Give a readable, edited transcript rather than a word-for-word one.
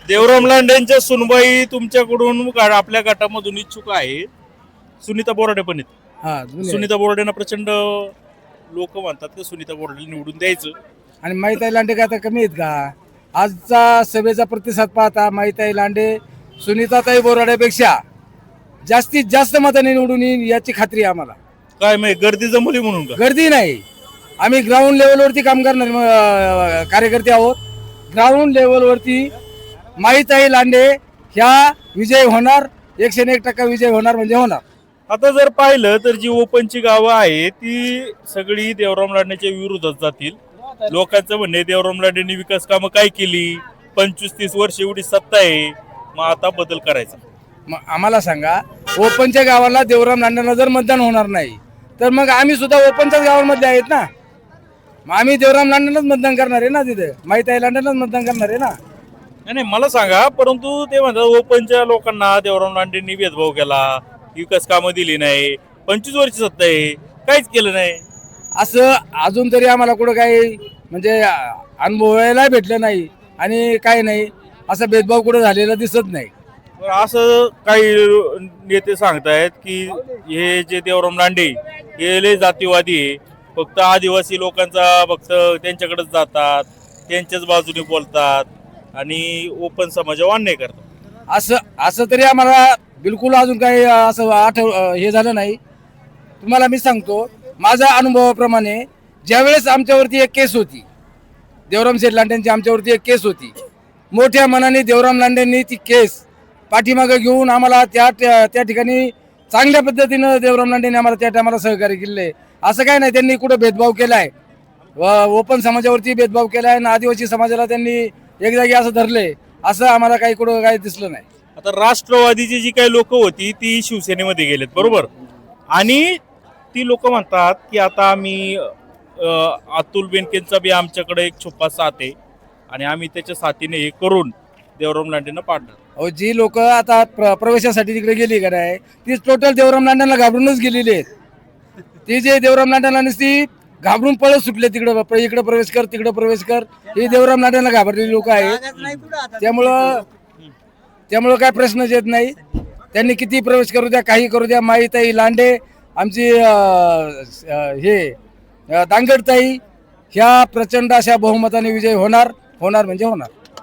देवराम लांडेंच्या सुनबाई तुमच्याकडून आपल्या गटामधून इच्छुक आहे. सुनीता बोराडे पण आहेत. हा जुने आहे. सुनीता बोराडेंना प्रचंड लोक म्हणतात की सुनीता बोराडे निवडून द्यायचं. आणि माईताई लांडे काय आता कमी आहेत का? आजचा सभेचा प्रतिसाद पाहता माईताई लांडे सुनीताताई बोराडेपेक्षा जास्तीत जास्त मताने निवडून येईल याची खात्री आहे आम्हाला. काय माहिती गर्दी जमली म्हणून का? गर्दी नाही, आम्ही ग्राउंड लेवलवरती काम करणार कार्यकर्ते आहोत. ग्राउंड लेवलवरती माईताई लांडे ह्या विजय होणार, 101% विजय होणार म्हणजे होणार. आता जर पाहिलं तर जी ओपनची गावं आहे ती सगळी देवराम लांडेच्या विरोधात जातील. लोकांचं म्हणणं आहे देवराम लांडेंनी विकास कामं काय केली, 25-30 वर्ष एवढी सत्ता आहे, मग आता बदल करायचा. मग आम्हाला सांगा, ओपनच्या गावाला देवराम लांडेंना जर मतदान होणार नाही तर मग आम्ही सुद्धा ओपनच्याच गावांमध्ये आहेत ना. मग आम्ही देवराम लांडेंनाच मतदान करणार आहे ना, तिथे माईताई लांडेंनाच मतदान करणार आहे ना. नाही नाही, मला सांगा, परंतु ते म्हणतात ओपनच्या लोकांना देवराम लांडेंनी भेदभाव केला, विकास कामं दिली नाही, 25 वर्ष सत्ता आहे, काहीच केलं नाही. असं अजून तरी आम्हाला कुठं काही म्हणजे अनुभवायला भेटलं नाही आणि काही नाही, असा भेदभाव कुठं झालेला दिसत नाही. पण असं काही नेते सांगतायत की हे जे देवराम लांडे हे लय जातीवादी आहे, फक्त आदिवासी लोकांचा फक्त त्यांच्याकडेच जातात, त्यांच्याच बाजूने बोलतात आणि ओपन समाजावर अन्याय करतात. असं तरी आम्हाला बिलकुल अजून काही असं हे झालं नाही. तुम्हाला मी सांगतो माझ्या अनुभवाप्रमाणे, ज्यावेळेस आमच्यावरती एक केस होती, देवराम शेठ लांडेंची आमच्यावरती एक केस होती, मोठ्या मनाने देवराम लांडेंनी ती केस पाठीमागे घेऊन आम्हाला त्या ठिकाणी चांगल्या पद्धतीनं देवराम लांडेंनी आम्हाला त्या टायमाला सहकार्य केले. असं काय नाही त्यांनी कुठं भेदभाव केलाय, ओपन समाजावरती भेदभाव केलाय आणि आदिवासी समाजाला त्यांनी एक जागी असं धरले, असं आम्हाला काही कुठं काही दिसलं नाही. आता राष्ट्रवादीची जी काही लोक होती ती शिवसेनेमध्ये गेलेत, बरोबर, आणि ती लोक म्हणतात की आता आम्ही अतुल बेनकेंचा बी आमच्याकडे एक छुपा साथ आहे आणि आम्ही त्याच्या साथीने हे करून देवराम लांडेंना पाडणार. अहो, जी लोक आता प्रवेशासाठी तिकडे गेली का नाही, ती टोटल देवराम लांडेंना घाबरूनच गेलेली आहेत. ती जे देवराम लांडेंना नुसती घाबरून पळत सुटले, इकडे प्रवेश कर, तिकडे प्रवेश कर, ही देवराम लांडेंना घाबरलेली लोक आहेत. त्यामुळं काय प्रश्नच येत नाही. त्यांनी किती प्रवेश करू द्या, काही करू द्या, माईताई लांडे आमची दांगडताई ह्या प्रचंड अशा बहुमताने विजय होणार म्हणजे होणार.